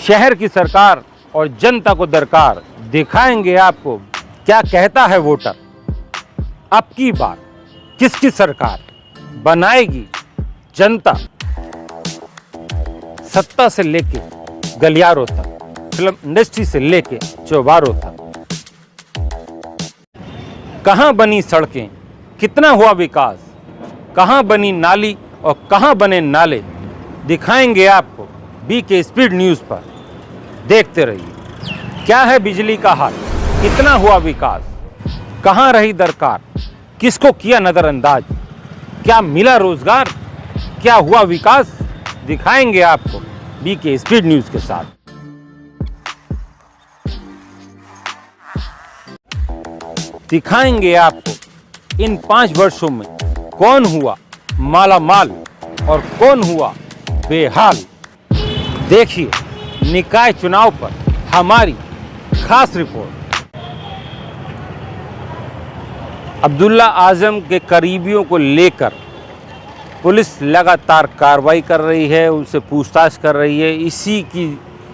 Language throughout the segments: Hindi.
शहर की सरकार और जनता को दरकार, दिखाएंगे आपको क्या कहता है वोटर। अब की बार किसकी सरकार बनाएगी जनता, सत्ता से लेके गलियारों तक, फिल्म इंडस्ट्री से लेके चौबारों तक। कहां बनी सड़कें, कितना हुआ विकास, कहां बनी नाली और कहां बने नाले, दिखाएंगे आपको बीके स्पीड न्यूज़ पर। देखते रहिए। क्या है बिजली का हाल, कितना हुआ विकास, कहां रही दरकार, किसको किया नजरअंदाज, क्या मिला रोजगार, क्या हुआ विकास, दिखाएंगे आपको बीके स्पीड न्यूज़ के साथ। दिखाएंगे आपको इन 5 वर्षों में कौन हुआ माला माल और कौन हुआ बेहाल। देखिए निकाय चुनाव पर हमारी खास रिपोर्ट। अब्दुल्ला आजम के करीबियों को लेकर पुलिस लगातार कार्रवाई कर रही है, उनसे पूछताछ कर रही है।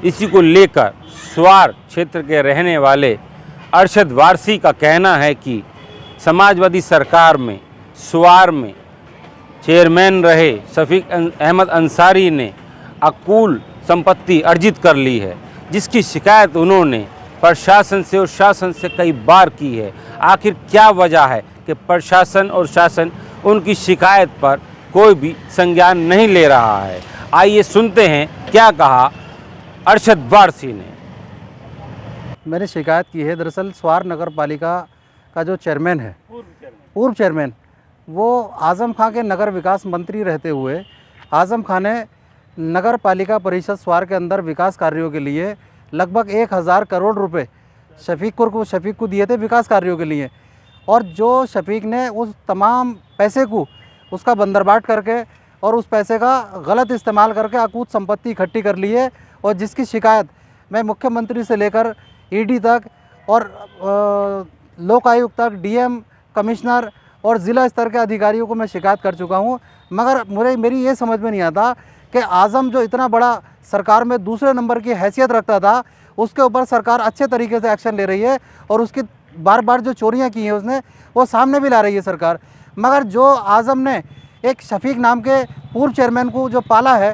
इसी को लेकर स्वार क्षेत्र के रहने वाले अरशद वारसी का कहना है कि समाजवादी सरकार में स्वार में चेयरमैन रहे शफीक अहमद अंसारी ने अकूल संपत्ति अर्जित कर ली है, जिसकी शिकायत उन्होंने प्रशासन से और शासन से कई बार की है। आखिर क्या वजह है कि प्रशासन और शासन उनकी शिकायत पर कोई भी संज्ञान नहीं ले रहा है। आइए सुनते हैं क्या कहा अरशद वारसी ने। मैंने शिकायत की है। दरअसल स्वार नगर पालिका का जो चेयरमैन है, पूर्व चेयरमैन, वो आज़म खां के नगर विकास मंत्री रहते हुए आज़म खां ने नगर पालिका परिषद स्वार के अंदर विकास कार्यों के लिए लगभग 1000 करोड़ रुपए शफीक को दिए थे विकास कार्यों के लिए। और जो शफीक ने उस तमाम पैसे को उसका बंदरबाट करके और उस पैसे का गलत इस्तेमाल करके अकूत संपत्ति इकट्ठी कर ली है, और जिसकी शिकायत मैं मुख्यमंत्री से लेकर ईडी तक और लोक आयुक्त तक, डीएम, कमिश्नर और ज़िला स्तर के अधिकारियों को मैं शिकायत कर चुका हूँ। मगर मेरी ये समझ में नहीं आता कि आज़म जो इतना बड़ा सरकार में दूसरे नंबर की हैसियत रखता था, उसके ऊपर सरकार अच्छे तरीके से एक्शन ले रही है और उसकी बार बार जो चोरियां की हैं उसने वो सामने भी ला रही है सरकार। मगर जो आज़म ने एक शफीक नाम के पूर्व चेयरमैन को जो पाला है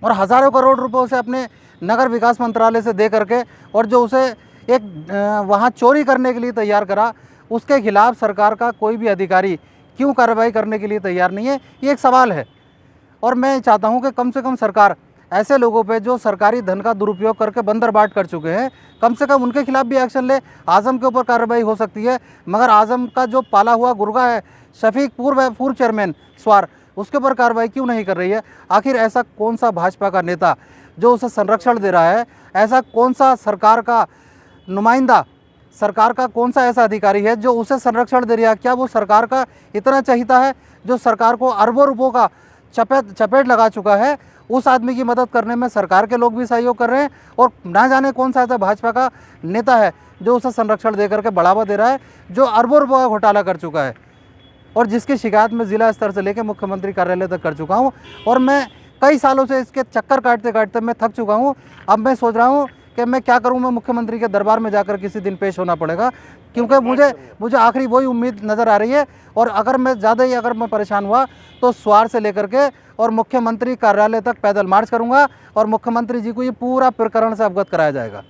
और हज़ारों करोड़ रुपए से अपने नगर विकास मंत्रालय से दे करके और जो उसे एक वहाँ चोरी करने के लिए तैयार करा, उसके खिलाफ़ सरकार का कोई भी अधिकारी क्यों कार्रवाई करने के लिए तैयार नहीं है, ये एक सवाल है। और मैं चाहता हूं कि कम से कम सरकार ऐसे लोगों पे जो सरकारी धन का दुरुपयोग करके बंदरबाट कर चुके हैं, कम से कम उनके खिलाफ भी एक्शन ले। आज़म के ऊपर कार्रवाई हो सकती है, मगर आज़म का जो पाला हुआ गुर्गा है शफीक, पूर्व चेयरमैन स्वार, उसके ऊपर कार्रवाई क्यों नहीं कर रही है। आखिर ऐसा कौन सा भाजपा का नेता जो उसे संरक्षण दे रहा है, ऐसा कौन सा सरकार का नुमाइंदा, सरकार का कौन सा ऐसा अधिकारी है जो उसे संरक्षण दे रहा है। क्या वो सरकार का इतना चाहता है जो सरकार को अरबों रुपयों का चपेट लगा चुका है। उस आदमी की मदद करने में सरकार के लोग भी सहयोग कर रहे हैं, और ना जाने कौन सा ऐसा भाजपा का नेता है जो उसे संरक्षण दे करके बढ़ावा दे रहा है, जो अरबों रुपयों का घोटाला कर चुका है, और जिसकी शिकायत मैं ज़िला स्तर से लेकर मुख्यमंत्री कार्यालय तक कर चुका हूँ। और मैं कई सालों से इसके चक्कर काटते काटते मैं थक चुका हूँ। अब मैं सोच रहा हूँ कि मैं क्या करूँ, मैं मुख्यमंत्री के दरबार में जाकर किसी दिन पेश होना पड़ेगा, क्योंकि मुझे आखिरी वही उम्मीद नज़र आ रही है। और अगर मैं परेशान हुआ तो स्वार से लेकर के और मुख्यमंत्री कार्यालय तक पैदल मार्च करूंगा, और मुख्यमंत्री जी को ये पूरा प्रकरण से अवगत कराया जाएगा।